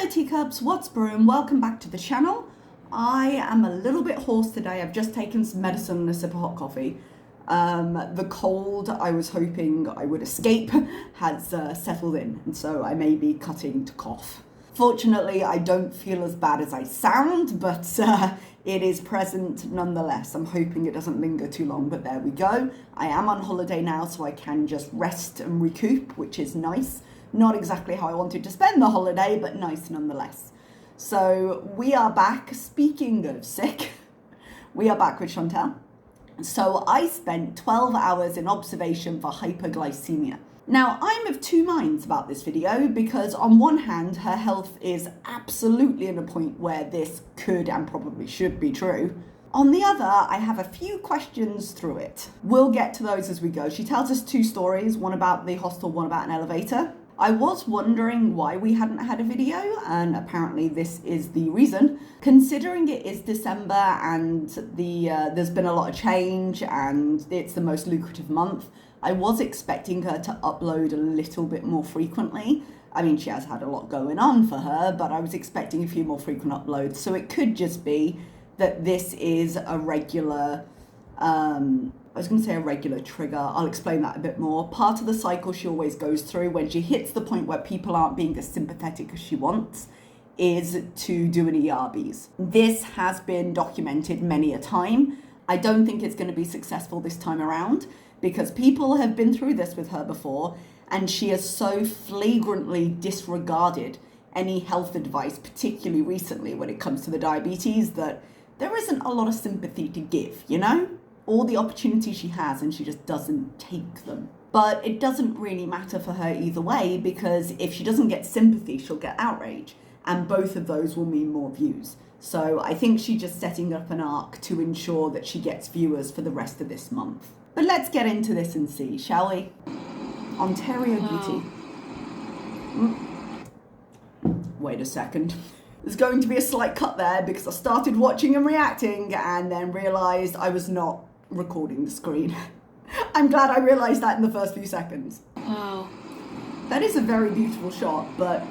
Hello teacups, what's brewing? Welcome back to the channel. I am a little bit hoarse today. I've just taken some medicine and a sip of hot coffee. The cold I was hoping I would escape has settled in, and so I may be cutting to cough. Fortunately, I don't feel as bad as I sound, but it is present nonetheless. I'm hoping it doesn't linger too long, but there we go. I am on holiday now, so I can just rest and recoup, which is nice. Not exactly how I wanted to spend the holiday, but nice nonetheless. So we are back. Speaking of sick, we are back with Chantal. So I spent 12 hours in observation for hyperglycemia. Now, I'm of two minds about this video because on one hand, her health is absolutely at a point where this could and probably should be true. On the other, I have a few questions through it. We'll get to those as we go. She tells us two stories, one about the hostel, one about an elevator. I was wondering why we hadn't had a video, and apparently this is the reason. Considering it is December and there's been a lot of change and it's the most lucrative month, I was expecting her to upload a little bit more frequently. I mean, she has had a lot going on for her, but I was expecting a few more frequent uploads. So it could just be that this is a regular, I was going to say a regular trigger. I'll explain that a bit more. Part of the cycle she always goes through when she hits the point where people aren't being as sympathetic as she wants is to do an ERBs. This has been documented many a time. I don't think it's going to be successful this time around because people have been through this with her before and she has so flagrantly disregarded any health advice, particularly recently when it comes to the diabetes, that there isn't a lot of sympathy to give, you know? All the opportunities she has and she just doesn't take them. But it doesn't really matter for her either way because if she doesn't get sympathy, she'll get outrage. And both of those will mean more views. So I think she's just setting up an arc to ensure that she gets viewers for the rest of this month. But let's get into this and see, shall we? Ontario Beauty. Wait a second. There's going to be a slight cut there because I started watching and reacting and then realised I was not recording the screen. I'm glad I realised that in the first few seconds. Wow. That is a very beautiful shot, but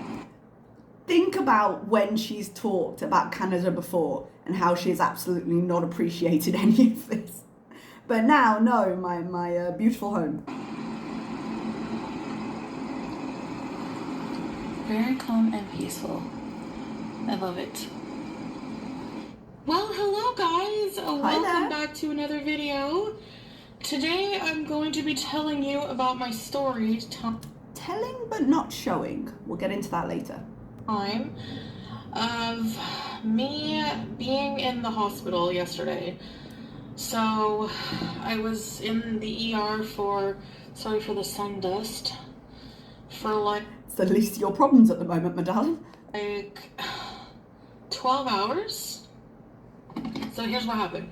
think about when she's talked about Canada before and how she has absolutely not appreciated any of this. But now, no, my beautiful home. Very calm and peaceful. I love it. Well, hello guys. Welcome back to another video. Today I'm going to be telling you about my story. Telling but not showing. We'll get into that later. Time of me being in the hospital yesterday. So I was in the ER for, sorry for the sun dust, for like... It's the least of your problems at the moment, my darling. Like 12 hours. So here's what happened.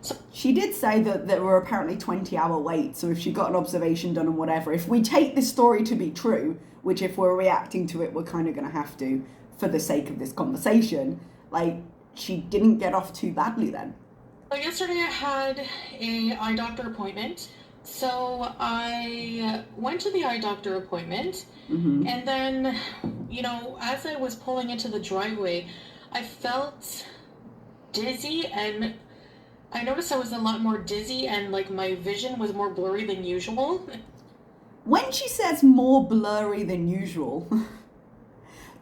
So she did say that there were apparently 20-hour waits, so if she got an observation done and whatever, if we take this story to be true, which if we're reacting to it, we're kind of going to have to, for the sake of this conversation, like, she didn't get off too badly then. So yesterday I had an eye doctor appointment. So I went to the eye doctor appointment, and then, you know, as I was pulling into the driveway, I felt dizzy, and I noticed I was a lot more dizzy, and like my vision was more blurry than usual. When she says more blurry than usual,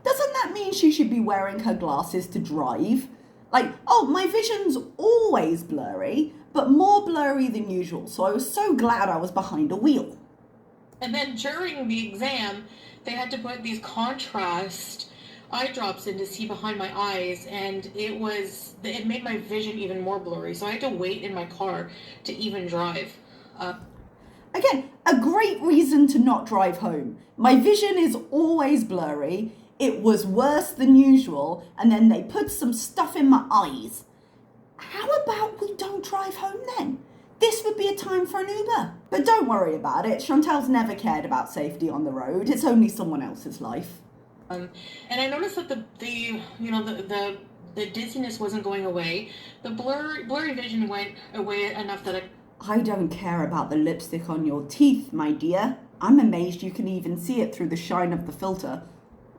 doesn't that mean she should be wearing her glasses to drive? Like, oh, my vision's always blurry, but more blurry than usual. So I was so glad I was behind a wheel. And then during the exam, they had to put these contrast eye drops in to see behind my eyes, and it made my vision even more blurry. So I had to wait in my car to even drive. Again, a great reason to not drive home. My vision is always blurry. It was worse than usual, and then they put some stuff in my eyes. How about we don't drive home then? This would be a time for an Uber. But don't worry about it. Chantal's never cared about safety on the road. It's only someone else's life. And I noticed that the dizziness wasn't going away. The blurry vision went away enough that I don't care about the lipstick on your teeth, my dear. I'm amazed you can even see it through the shine of the filter.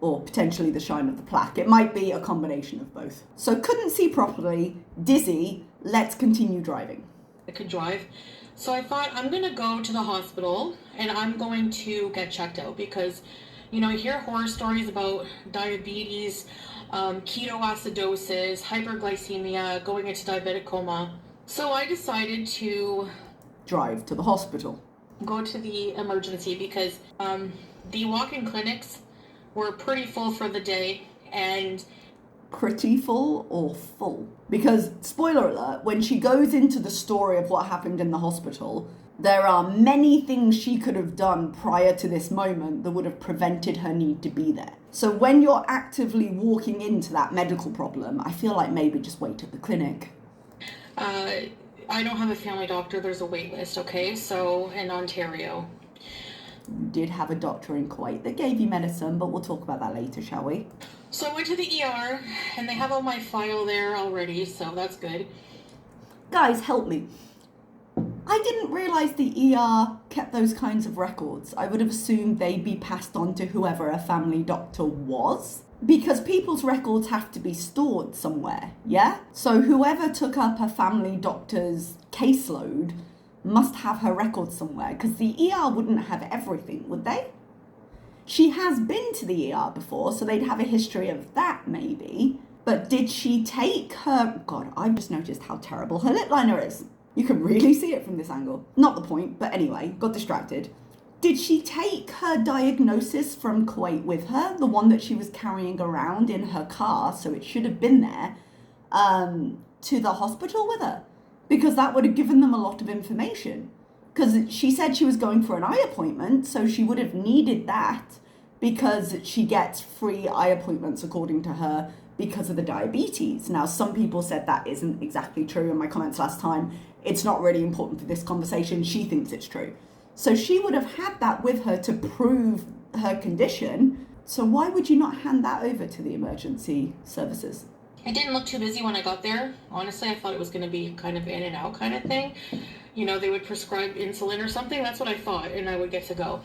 or potentially the shine of the plaque. It might be a combination of both. So couldn't see properly, dizzy, let's continue driving. I could drive. So I thought, I'm going to go to the hospital and I'm going to get checked out because, you know, you hear horror stories about diabetes, ketoacidosis, hyperglycemia, going into diabetic coma. So I decided to drive to the hospital. Go to the emergency because the walk-in clinics were pretty full for the day. And pretty full or full? Because, spoiler alert, when she goes into the story of what happened in the hospital, there are many things she could have done prior to this moment that would have prevented her need to be there. So when you're actively walking into that medical problem, I feel like maybe just wait at the clinic. I don't have a family doctor. There's a wait list, okay? So, in Ontario. You did have a doctor in Kuwait that gave you medicine, but we'll talk about that later, shall we? So I went to the ER, and they have all my file there already, so that's good. Guys, help me. I didn't realise the ER kept those kinds of records. I would have assumed they'd be passed on to whoever a family doctor was. Because people's records have to be stored somewhere, yeah? So whoever took up a family doctor's caseload must have her records somewhere, because the ER wouldn't have everything, would they? She has been to the ER before, so they'd have a history of that, maybe. But did she take her... God, I've just noticed how terrible her lip liner is. You can really see it from this angle. Not the point, but anyway, got distracted. Did she take her diagnosis from Kuwait with her? The one that she was carrying around in her car, so it should have been there, to the hospital with her? Because that would have given them a lot of information. Because she said she was going for an eye appointment, so she would have needed that because she gets free eye appointments, according to her, because of the diabetes. Now, some people said that isn't exactly true in my comments last time. It's not really important for this conversation. She thinks it's true. So she would have had that with her to prove her condition. So why would you not hand that over to the emergency services? I didn't look too busy when I got there. Honestly, I thought it was going to be kind of in and out kind of thing. You know, they would prescribe insulin or something. That's what I thought, and I would get to go.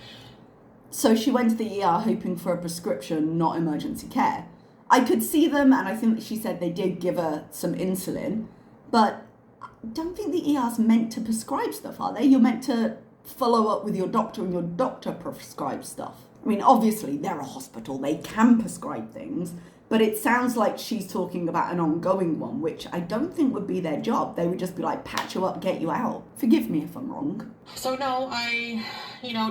So she went to the ER hoping for a prescription, not emergency care. I could see them, and I think she said they did give her some insulin, but I don't think the ER's meant to prescribe stuff, are they? You're meant to follow up with your doctor, and your doctor prescribes stuff. I mean, obviously, they're a hospital. They can prescribe things, but it sounds like she's talking about an ongoing one, which I don't think would be their job. They would just be like, patch you up, get you out. Forgive me if I'm wrong. So no, I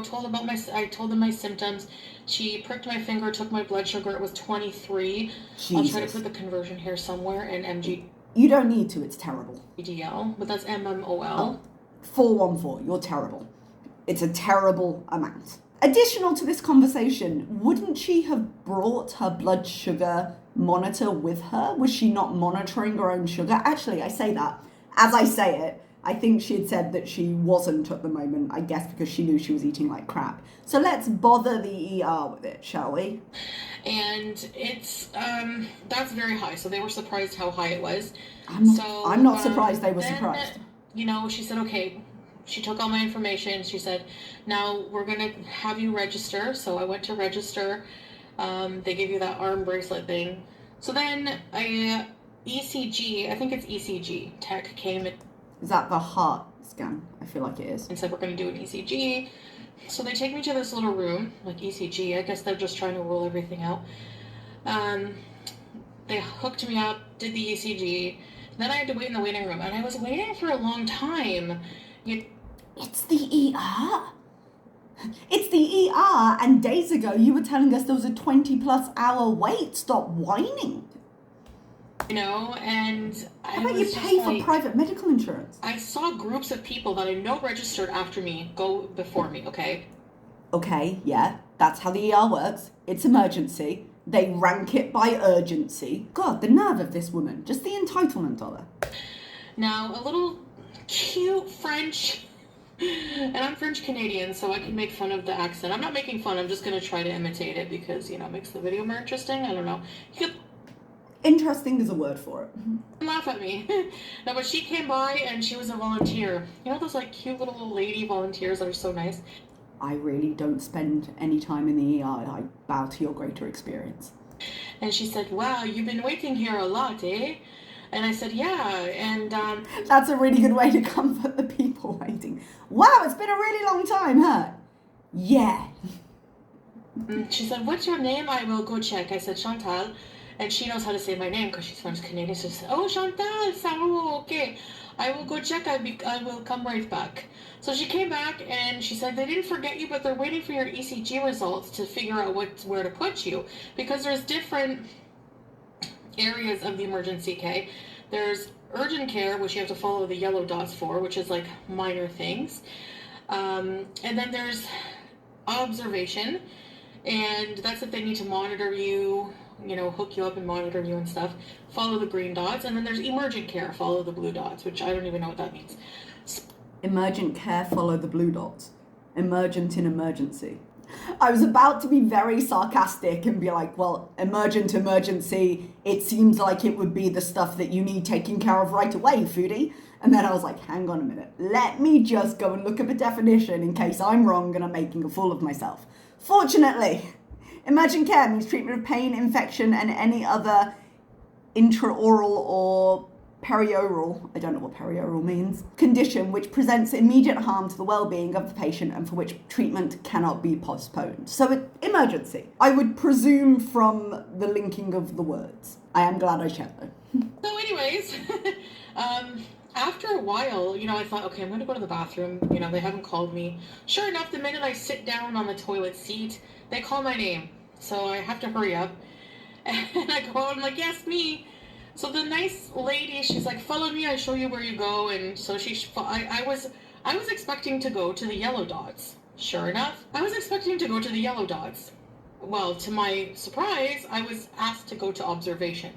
told them my symptoms. She pricked my finger, took my blood sugar. It was 23. Jesus. I'll try to put the conversion here somewhere in mg. You don't need to, it's terrible. DL, but that's mmol. 414, you're terrible. It's a terrible amount. Additional to this conversation, wouldn't she have brought her blood sugar monitor with her? Was she not monitoring her own sugar? Actually, I say that. As I say it, I think she had said that she wasn't at the moment, I guess because she knew she was eating like crap. So let's bother the ER with it, shall we? And it's, that's very high. So they were surprised how high it was. I'm not surprised they were surprised. You know, she said, okay. She took all my information. She said, now we're going to have you register. So I went to register. They give you that arm bracelet thing. So then ECG, I think it's ECG, tech came. Is that the heart scan? I feel like it is. And said, we're going to do an ECG. So they take me to this little room, like ECG. I guess they're just trying to rule everything out. They hooked me up, did the ECG. Then I had to wait in the waiting room. And I was waiting for a long time. It's the ER? It's the ER, and days ago you were telling us there was a 20+ hour wait. Stop whining. You know, and how about you pay for private medical insurance? I saw groups of people that I know registered after me go before me, okay? Okay, yeah, that's how the ER works. It's emergency. They rank it by urgency. God, the nerve of this woman. Just the entitlement of her. Now, a little cute French, and I'm French Canadian, so I can make fun of the accent. I'm not making fun, I'm just going to try to imitate it because, you know, it makes the video more interesting. I don't know. You could... Interesting is a word for it. Laugh at me. No, but she came by and she was a volunteer. You know those like cute little lady volunteers that are so nice? I really don't spend any time in the ER. I bow to your greater experience. And she said, wow, you've been waiting here a lot, eh? And I said, yeah, and... That's a really good way to comfort the people waiting. Wow, it's been a really long time, huh? Yeah. She said, what's your name? I will go check. I said, Chantal. And she knows how to say my name because she's from Canadian. So she said, oh, Chantal, ça okay. I will go check. I will come right back. So she came back and she said, they didn't forget you, but they're waiting for your ECG results to figure out where to put you. Because there's different areas of the emergency, okay? There's urgent care, which you have to follow the yellow dots for, which is like minor things. And then there's observation. And that's if they need to monitor you, hook you up and monitor you and stuff. Follow the green dots. And then there's emergent care, follow the blue dots, which I don't even know what that means. Emergent care, follow the blue dots. Emergent in emergency. I was about to be very sarcastic and be like, well, emergent emergency, it seems like it would be the stuff that you need taken care of right away, Foodie. And then I was like, hang on a minute. Let me just go and look up a definition in case I'm wrong and I'm making a fool of myself. Fortunately, emergent care means treatment of pain, infection, and any other intraoral or perioral, I don't know what perioral means, condition which presents immediate harm to the well-being of the patient and for which treatment cannot be postponed. So emergency. I would presume from the linking of the words. I am glad I checked though. So anyways, after a while, I thought, okay, I'm going to go to the bathroom. They haven't called me. Sure enough, the minute I sit down on the toilet seat, they call my name. So I have to hurry up. And I go out, I'm like, yes, me. So the nice lady, she's like, follow me, I show you where you go. And so I was expecting to go to the yellow dots. Sure enough, I was expecting to go to the yellow dots. Well, to my surprise, I was asked to go to observation.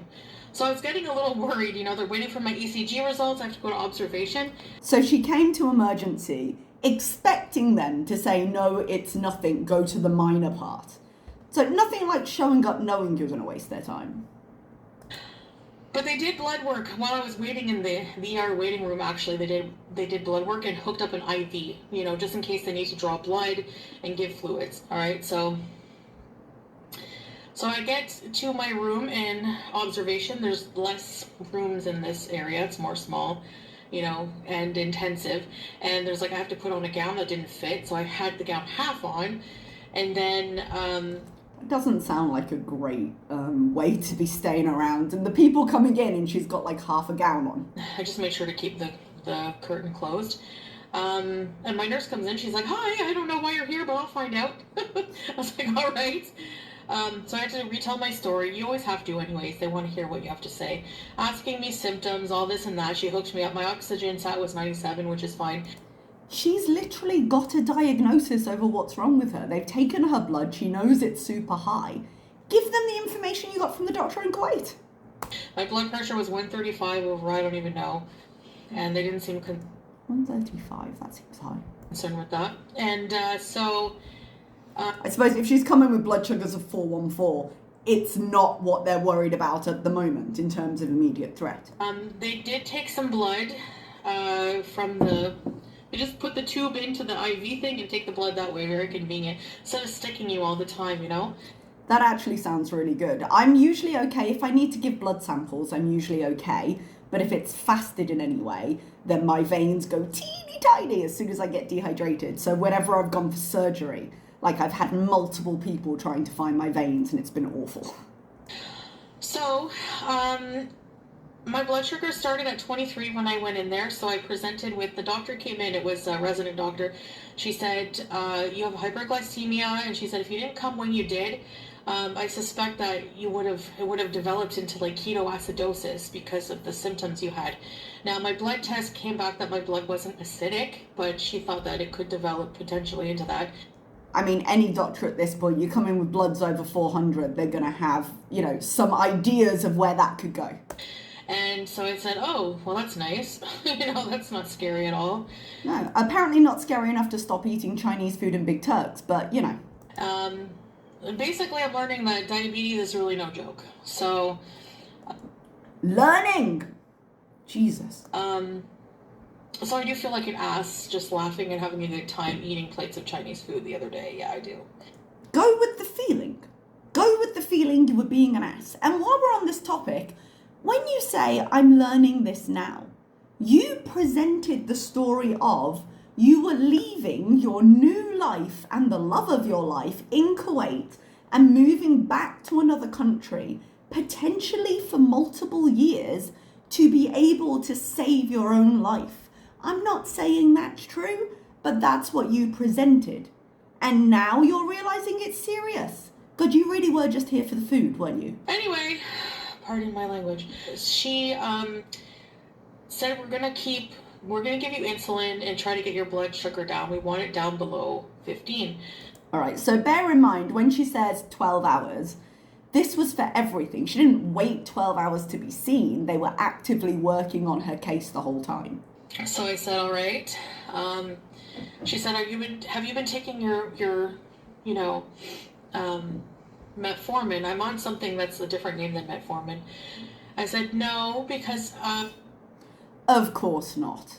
So I was getting a little worried, they're waiting for my ECG results, I have to go to observation. So she came to emergency expecting them to say, no, it's nothing, go to the minor part. So nothing like showing up knowing you're going to waste their time. But they did blood work while I was waiting in the ER waiting room. Actually, they did blood work and hooked up an IV, just in case they need to draw blood and give fluids. All right, so I get to my room in observation. There's less rooms in this area. It's more small, and intensive. And there's I have to put on a gown that didn't fit, so I had the gown half on, and then. It doesn't sound like a great way to be staying around. And the people coming in and she's got half a gown on. I just made sure to keep the curtain closed. And my nurse comes in. She's like, hi, I don't know why you're here, but I'll find out. I was like, all right. So I had to retell my story. You always have to anyways. They want to hear what you have to say. Asking me symptoms, all this and that. She hooked me up. My oxygen sat was 97, which is fine. She's literally got a diagnosis over what's wrong with her. They've taken her blood. She knows it's super high. Give them the information you got from the doctor in Kuwait. My blood pressure was 135 over, I don't even know. And they didn't seem 135, that seems high. Concerned with that. And so... I suppose if she's coming with blood sugars of 414, it's not what they're worried about at the moment in terms of immediate threat. They did take some blood from the... They just put the tube into the IV thing and take the blood that way. Very convenient. Instead of sticking you all the time, That actually sounds really good. I'm usually okay. If I need to give blood samples, I'm usually okay. But if it's fasted in any way, then my veins go teeny tiny as soon as I get dehydrated. So whenever I've gone for surgery, I've had multiple people trying to find my veins and it's been awful. So, my blood sugar started at 23 when I went in there, so I presented with, the doctor came in, it was a resident doctor. She said, you have hyperglycemia, and she said, if you didn't come when you did, I suspect that it would have developed into ketoacidosis because of the symptoms you had. Now, my blood test came back that my blood wasn't acidic, but she thought that it could develop potentially into that. I mean, any doctor at this point, you come in with bloods over 400, they're going to have, some ideas of where that could go. And so I said, oh, well, that's nice. That's not scary at all. No, apparently not scary enough to stop eating Chinese food and Big Turks, but, Basically, I'm learning that diabetes is really no joke. So... Learning! Jesus. So I do feel like an ass just laughing and having a good time eating plates of Chinese food the other day. Yeah, I do. Go with the feeling. Go with the feeling you were being an ass. And while we're on this topic, when you say, I'm learning this now, you presented the story of you were leaving your new life and the love of your life in Kuwait and moving back to another country, potentially for multiple years, to be able to save your own life. I'm not saying that's true, but that's what you presented. And now you're realizing it's serious. God, you really were just here for the food, weren't you? Anyway, pardon my language. She said we're gonna give you insulin and try to get your blood sugar down. We want it down below 15. All right, so bear in mind when she says 12 hours, this was for everything. She didn't wait 12 hours to be seen. They were actively working on her case the whole time. So I said, all right. She said, have you been taking your metformin? I'm on something that's a different name than metformin. I said, no, because of course not.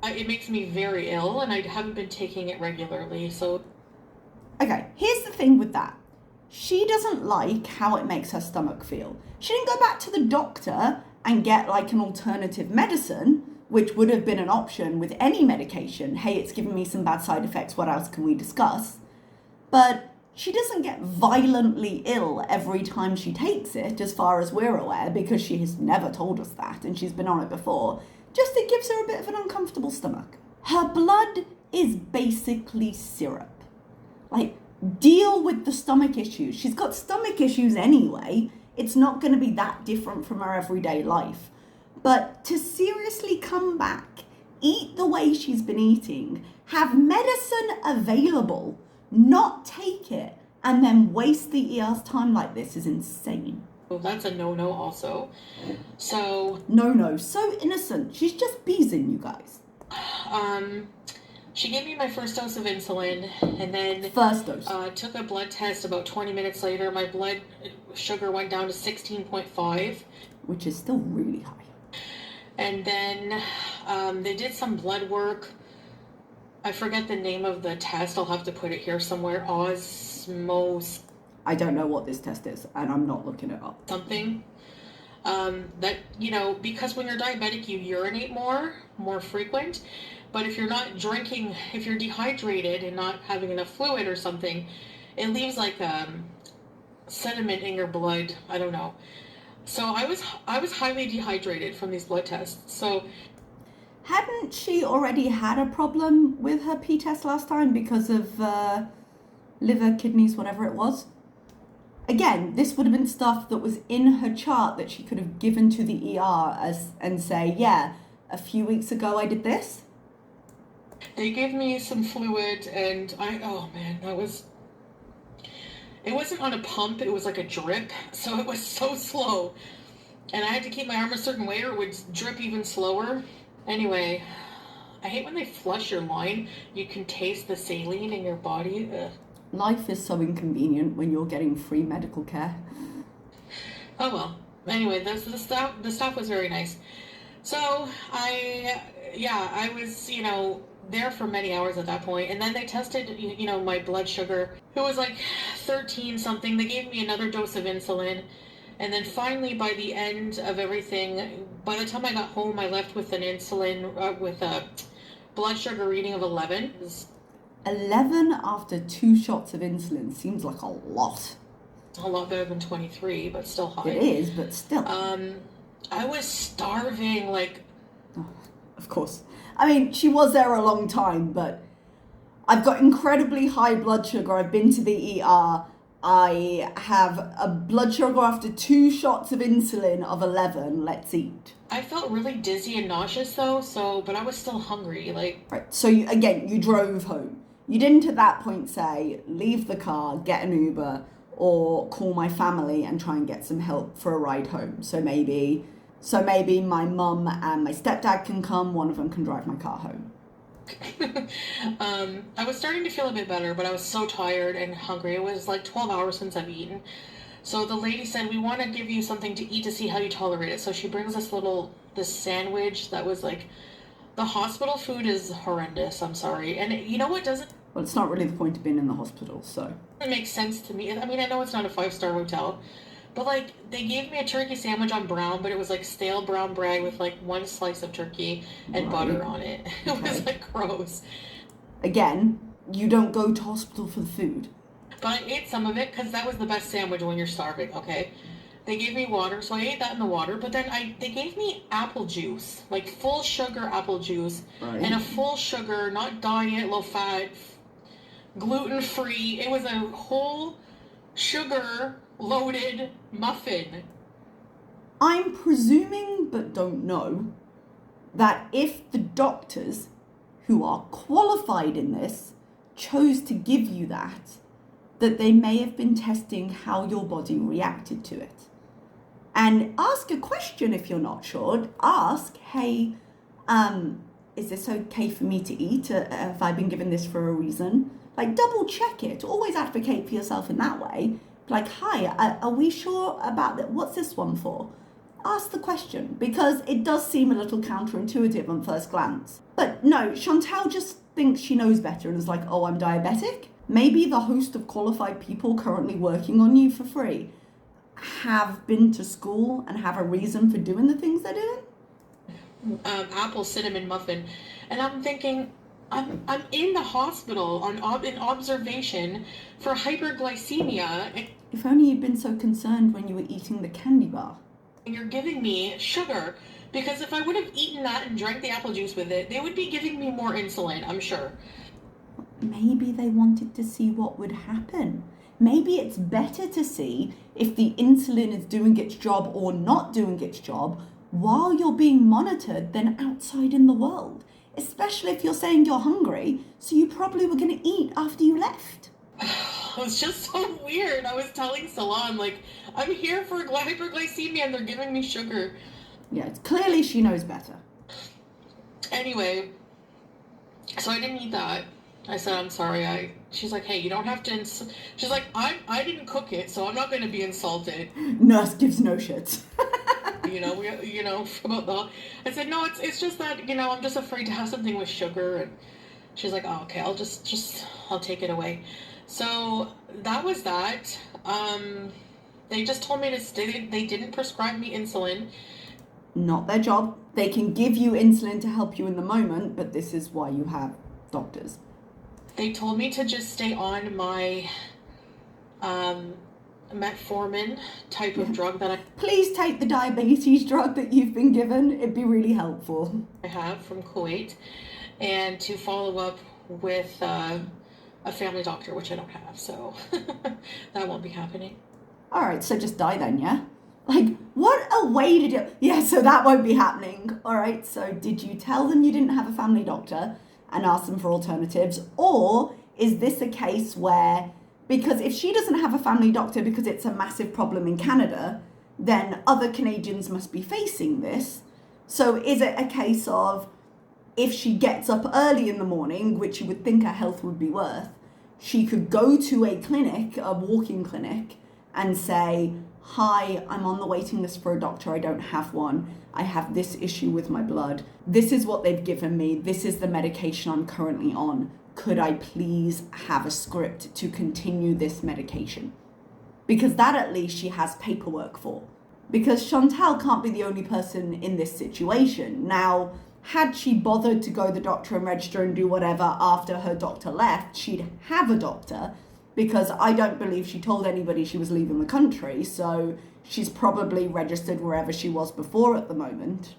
It makes me very ill, and I haven't been taking it regularly, so... Okay, here's the thing with that. She doesn't like how it makes her stomach feel. She didn't go back to the doctor and get like an alternative medicine, which would have been an option with any medication. Hey, it's giving me some bad side effects. What else can we discuss? But she doesn't get violently ill every time she takes it, as far as we're aware, because she has never told us that, and she's been on it before. Just it gives her a bit of an uncomfortable stomach. Her blood is basically syrup. Like, deal with the stomach issues. She's got stomach issues anyway. It's not going to be that different from her everyday life. But to seriously come back, eat the way she's been eating, have medicine available, not take it, and then waste the ER's time like this is insane. Well, that's a no-no also. So... No, so innocent. She's just beezing, you guys. She gave me my first dose of insulin, and then... First dose. Took a blood test about 20 minutes later. My blood sugar went down to 16.5. Which is still really high. And then they did some blood work. I forget the name of the test. I'll have to put it here somewhere. Osmos... I don't know what this test is, and I'm not looking it up. Something. That, because when you're diabetic, you urinate more frequent. But if you're not drinking, if you're dehydrated and not having enough fluid or something, it leaves like sediment in your blood. I don't know. So I was highly dehydrated from these blood tests. So hadn't she already had a problem with her P test last time because of liver, kidneys, whatever it was? Again, this would have been stuff that was in her chart that she could have given to the ER and say, yeah, a few weeks ago I did this. They gave me some fluid, and it wasn't on a pump, it was like a drip, so it was so slow. And I had to keep my arm a certain way or it would drip even slower. Anyway, I hate when they flush your line. You can taste the saline in your body. Ugh. Life is so inconvenient when you're getting free medical care. Oh well. Anyway, the staff was very nice. So I was, there for many hours at that point. And then they tested, my blood sugar. It was like 13 something. They gave me another dose of insulin. And then finally, by the end of everything, by the time I got home, I left with an insulin, with a blood sugar reading of 11. 11 after 2 shots of insulin seems like a lot. A lot better than 23, but still high. It is, but still. I was starving, like... Oh, of course. I mean, she was there a long time, but I've got incredibly high blood sugar. I've been to the ER. I have a blood sugar after 2 shots of insulin of 11. Let's eat. I felt really dizzy and nauseous, though, but I was still hungry, like... Right, so you drove home. You didn't at that point say, leave the car, get an Uber, or call my family and try and get some help for a ride home. So maybe my mum and my stepdad can come, one of them can drive my car home. I was starting to feel a bit better, but I was so tired and hungry. It was like 12 hours since I've eaten. So the lady said, we want to give you something to eat to see how you tolerate it. So she brings this sandwich that was like The hospital food is horrendous, I'm sorry. And you know what doesn't Well, it's not really the point of being in the hospital, so. make sense to me? I mean, I know it's not a 5-star hotel, but like they gave me a turkey sandwich on brown, but it was like stale brown bread with like one slice of turkey and butter on it. It was like gross. Again, you don't go to hospital for the food. But I ate some of it because that was the best sandwich when you're starving, okay? They gave me water, so I ate that in the water, but then they gave me apple juice, like full sugar apple juice, and a full sugar, not diet, low fat, gluten-free. It was a whole sugar loaded muffin. I'm presuming, but don't know, that if the doctors who are qualified in this chose to give you that they may have been testing how your body reacted to it. And ask a question if you're not sure. Ask, hey, is this okay for me to eat? Have I been given this for a reason? Like, double check it. Always advocate for yourself in that way. Like, hi, are we sure about that? What's this one for? Ask the question, because it does seem a little counterintuitive on first glance. But no, Chantal just thinks she knows better and is like, oh, I'm diabetic. Maybe the host of qualified people currently working on you for free have been to school and have a reason for doing the things they're doing. Apple cinnamon muffin. And I'm thinking, I'm in the hospital in observation for hyperglycemia. If only you'd been so concerned when you were eating the candy bar. And you're giving me sugar, because if I would have eaten that and drank the apple juice with it, they would be giving me more insulin, I'm sure. Maybe they wanted to see what would happen. Maybe it's better to see if the insulin is doing its job or not doing its job while you're being monitored than outside in the world. Especially if you're saying you're hungry, so you probably were going to eat after you left. It was just so weird. I was telling Salon, like, I'm here for hyperglycemia and they're giving me sugar. Yeah, it's clearly she knows better. Anyway, so I didn't eat that. I said, I'm sorry. She's like, hey, you don't have to. She's like, I didn't cook it, so I'm not going to be insulted. Nurse gives no shit. About that. I said, no, it's just that, I'm just afraid to have something with sugar. And she's like, oh, okay, I'll take it away. So that was that. They just told me to stay. They didn't prescribe me insulin. Not their job. They can give you insulin to help you in the moment, but this is why you have doctors. They told me to just stay on my metformin type of drug that Please take the diabetes drug that you've been given. It'd be really helpful. I have from Kuwait, and to follow up with a family doctor, which I don't have, so that won't be happening. All right, so just die then, yeah? Like, what a way to do it. Yeah, so that won't be happening. All right, so did you tell them you didn't have a family doctor and ask them for alternatives? Or is this a case where, because if she doesn't have a family doctor because it's a massive problem in Canada, then other Canadians must be facing this. So is it a case of, if she gets up early in the morning, which you would think her health would be worth, she could go to a clinic, a walk-in clinic, and say, hi, I'm on the waiting list for a doctor, I don't have one. I have this issue with my blood. This is what they've given me. This is the medication I'm currently on. Could I please have a script to continue this medication? Because that at least she has paperwork for. Because Chantal can't be the only person in this situation. Now, had she bothered to go to the doctor and register and do whatever after her doctor left, she'd have a doctor, because I don't believe she told anybody she was leaving the country, so she's probably registered wherever she was before at the moment.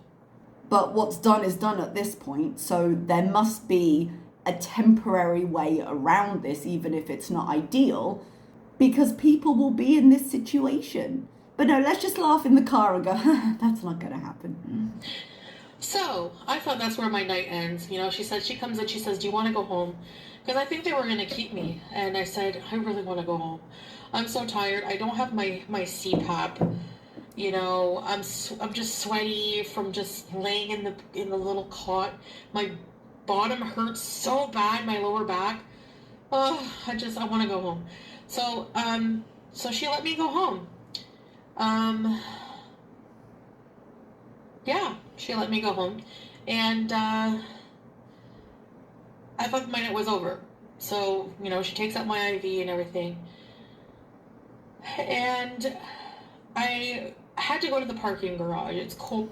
But what's done is done at this point, so there must be a temporary way around this, even if it's not ideal, because people will be in this situation. But no, let's just laugh in the car and go, that's not going to happen. So I thought that's where my night ends. She comes in, she says, do you want to go home? Because I think they were going to keep me. And I said, I really want to go home. I'm so tired. I don't have my CPAP. I'm just sweaty from just laying in the little cot. My bottom hurts so bad, my lower back. Oh, I want to go home. So she let me go home. Yeah, she let me go home. And I thought my night was over. So, she takes out my IV and everything. And I had to go to the parking garage. It's cold.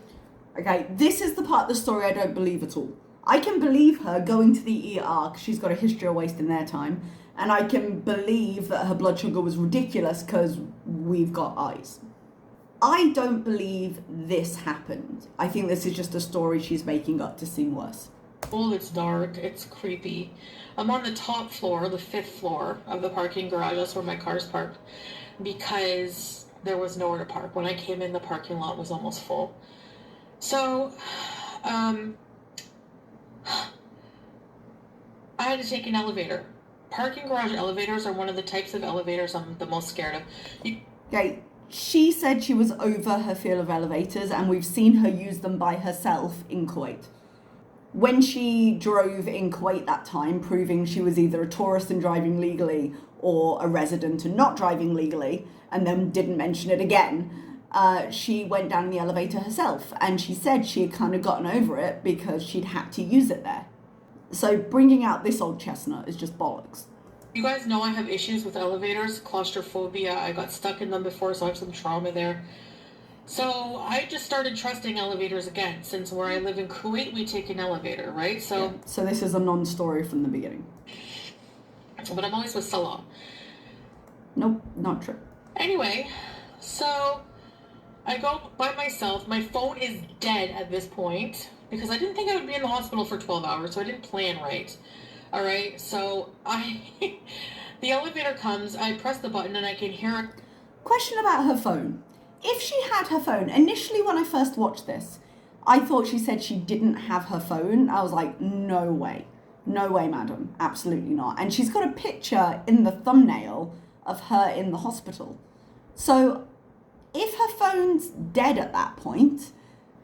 Okay, this is the part of the story I don't believe at all. I can believe her going to the ER because she's got a history of wasting their time. And I can believe that her blood sugar was ridiculous because we've got eyes. I don't believe this happened. I think this is just a story she's making up to seem worse. Well, it's dark. It's creepy. I'm on the top floor, the 5th floor of the parking garage. That's where my car's parked because there was nowhere to park. When I came in, the parking lot was almost full. So, I had to take an elevator. Parking garage elevators are one of the types of elevators I'm the most scared of. Okay, she said she was over her fear of elevators, and we've seen her use them by herself in Kuwait. When she drove in Kuwait that time, proving she was either a tourist and driving legally or a resident and not driving legally, and then didn't mention it again, she went down in the elevator herself, and she said she had kind of gotten over it because she'd had to use it there. So bringing out this old chestnut is just bollocks. You guys know I have issues with elevators, claustrophobia. I got stuck in them before, so I have some trauma there. So I just started trusting elevators again. Since where I live in Kuwait, we take an elevator, right? So this is a non-story from the beginning. But I'm always with Salah. Nope, not true. Anyway, so I go by myself. My phone is dead at this point because I didn't think I would be in the hospital for 12 hours, so I didn't plan right. All right, so the elevator comes, I press the button, and I can hear a question about her phone. If she had her phone, initially when I first watched this, I thought she said she didn't have her phone. I was like, no way, madam, absolutely not. And she's got a picture in the thumbnail of her in the hospital. So if her phone's dead at that point,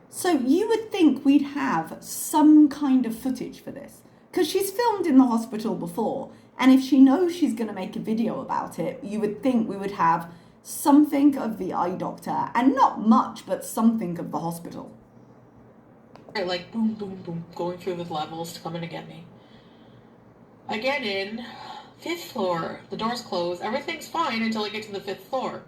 so you would think we'd have some kind of footage for this. Because she's filmed in the hospital before, and if she knows she's going to make a video about it, you would think we would have something of the eye doctor, and not much, but something of the hospital. Like, boom, boom, boom, going through the levels to come in to get me. I get in, 5th floor, the door's closed, everything's fine until I get to the 5th floor.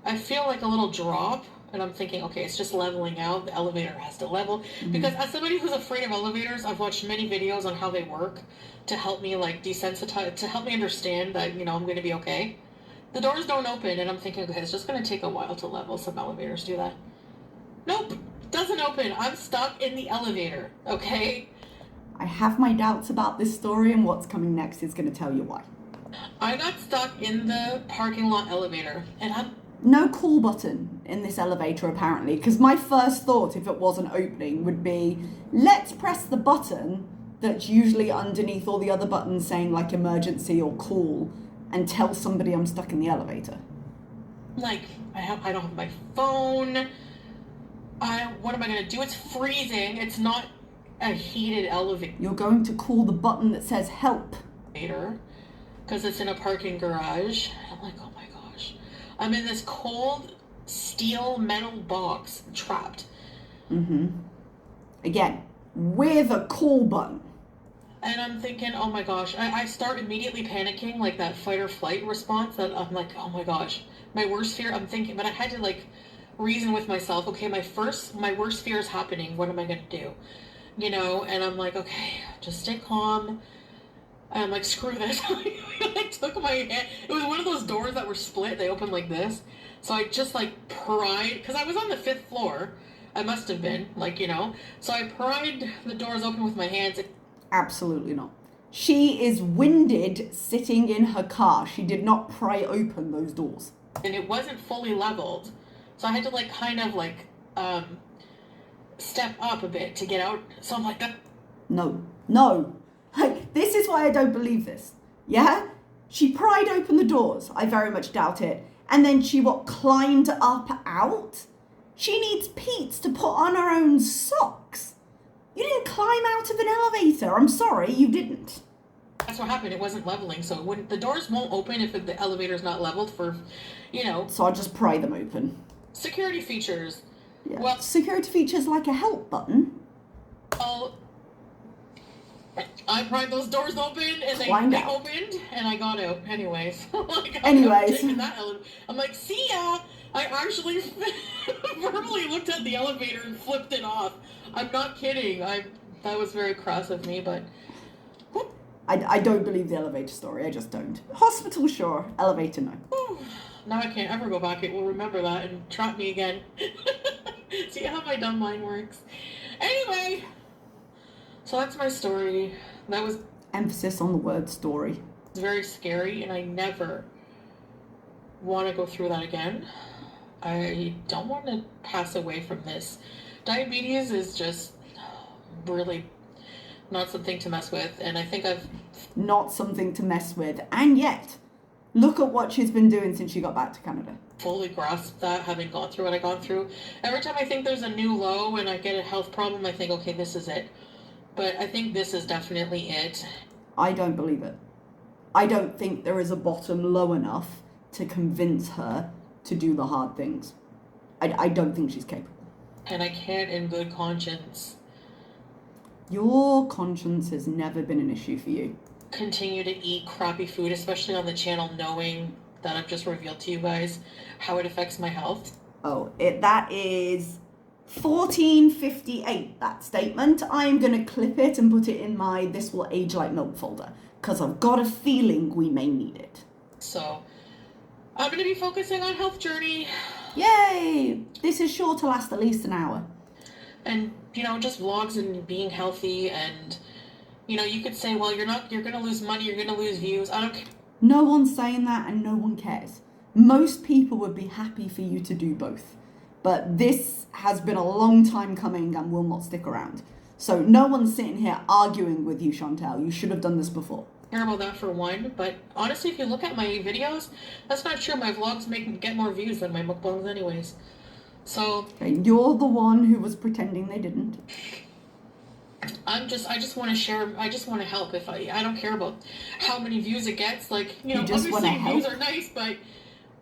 I feel like a little drop, and I'm thinking, okay, it's just leveling out. The elevator has to level. Mm-hmm. Because as somebody who's afraid of elevators, I've watched many videos on how they work to help me, like, desensitize, to help me understand that, I'm going to be okay. The doors don't open, and I'm thinking, okay, it's just going to take a while to level. Some elevators do that. Nope, doesn't open. I'm stuck in the elevator, okay? I have my doubts about this story, and what's coming next is going to tell you why. I got stuck in the parking lot elevator, and no call button in this elevator, apparently, because my first thought, if it wasn't opening, would be, let's press the button that's usually underneath all the other buttons saying, like, emergency or call, and tell somebody I'm stuck in the elevator. Like, I don't have my phone. What am I going to do? It's freezing. It's not a heated elevator. You're going to call the button that says help. Because it's in a parking garage. I'm like, oh my gosh. I'm in this cold steel metal box, trapped. Mm-hmm. Again, with a call button. And I'm thinking, oh my gosh. I start immediately panicking, like that fight or flight response. That I'm like, oh my gosh. My worst fear, I'm thinking, but I had to, like, reason with myself. Okay, my worst fear is happening. What am I going to do? And I'm like, okay, just stay calm. And I'm like, screw this. I took my hand. It was one of those doors that were split. They opened like this. So I just, like, pried, because I was on the 5th floor. I must have been, like, So I pried the doors open with my hands. Absolutely not. She is winded sitting in her car. She did not pry open those doors. And it wasn't fully leveled. So I had to, like, kind of, like, step up a bit to get out. So I'm like, No. Like, this is why I don't believe this. Yeah? She pried open the doors. I very much doubt it. And then she, climbed up out? She needs Pete's to put on her own socks. You didn't climb out of an elevator. I'm sorry, you didn't. That's what happened. It wasn't leveling. So the doors won't open if the elevator's not leveled for, So I'll just pry them open. Security features. Yeah. Well, security features like a help button. Well, I pried those doors open, and they opened, and I got out. Anyways. Like, Anyways. I'm like, see ya! I actually verbally looked at the elevator and flipped it off. I'm not kidding. That was very cross of me, but... I don't believe the elevator story. I just don't. Hospital, sure. Elevator, no. Now I can't ever go back. It will remember that and trap me again. See how my dumb mind works. Anyway, so that's my story. That was... Emphasis on the word story. It's very scary, and I never want to go through that again. I don't want to pass away from this. Diabetes is just really not something to mess with, and I think not something to mess with, and yet, look at what she's been doing since she got back to Canada. Fully grasped that, having gone through what I gone through. Every time I think there's a new low and I get a health problem, I think, okay, this is it. But I think this is definitely it. I don't believe it. I don't think there is a bottom low enough to convince her to do the hard things. I don't think she's capable. And I can't in good conscience. Your conscience has never been an issue for you. Continue to eat crappy food, especially on the channel, knowing that I've just revealed to you guys how it affects my health. Oh, that is 1458, that statement. I'm going to clip it and put it in my This Will Age Like Milk folder, because I've got a feeling we may need it. So, I'm going to be focusing on health journey. Yay! This is sure to last at least an hour. And, just vlogs and being healthy, and, you could say, well, you're going to lose money, you're going to lose views. I don't care. No one's saying that, and no one cares. Most people would be happy for you to do both. But this has been a long time coming and will not stick around. So no one's sitting here arguing with you, Chantal. You should have done this before. Care about that for one, but honestly, if you look at my videos, that's not true. My vlogs get more views than my mukbangs anyways. So... Okay, you're the one who was pretending they didn't. I just want to share, I just want to help. I don't care about how many views it gets. Like, obviously views are nice, but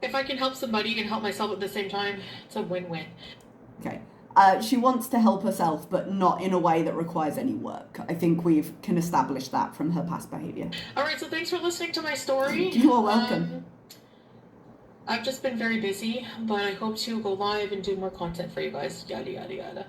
if I can help somebody and help myself at the same time, it's a win-win. Okay. She wants to help herself, but not in a way that requires any work. I think can establish that from her past behavior. All right, so thanks for listening to my story. You are welcome. I've just been very busy, but I hope to go live and do more content for you guys. Yada, yada, yada.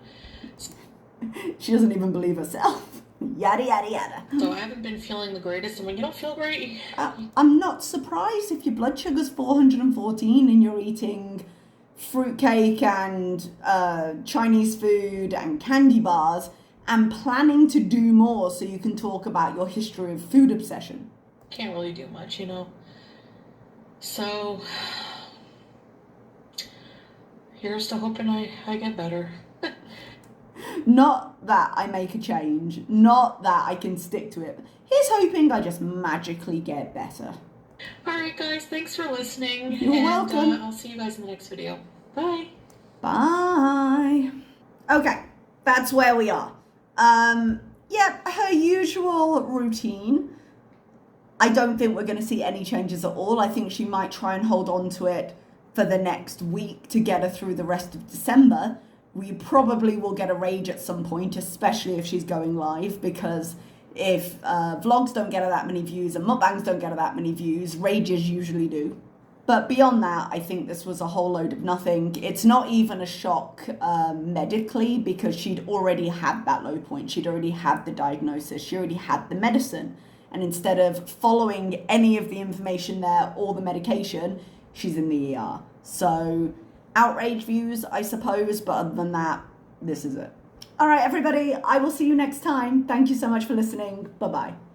She doesn't even believe herself. Yada, yada, yada. So I haven't been feeling the greatest, and when you don't feel great... I'm not surprised if your blood sugar's 414 and you're eating fruitcake and Chinese food and candy bars and planning to do more so you can talk about your history of food obsession. Can't really do much, So, here's to hoping I get better. Not that I make a change, not that I can stick to it. Here's hoping I just magically get better. Alright guys, thanks for listening. You're welcome. I'll see you guys in the next video. Bye. Bye. Okay, that's where we are. Yep, her usual routine. I don't think we're going to see any changes at all. I think she might try and hold on to it for the next week to get her through the rest of December. We probably will get a rage at some point, especially if she's going live, because if vlogs don't get her that many views and mukbangs don't get her that many views, rages usually do. But beyond that, I think this was a whole load of nothing. It's not even a shock medically, because she'd already had that low point. She'd already had the diagnosis. She already had the medicine. And instead of following any of the information there or the medication, she's in the ER. So outrage views, I suppose, but other than that, this is it. All right, everybody, I will see you next time. Thank you so much for listening. Bye-bye.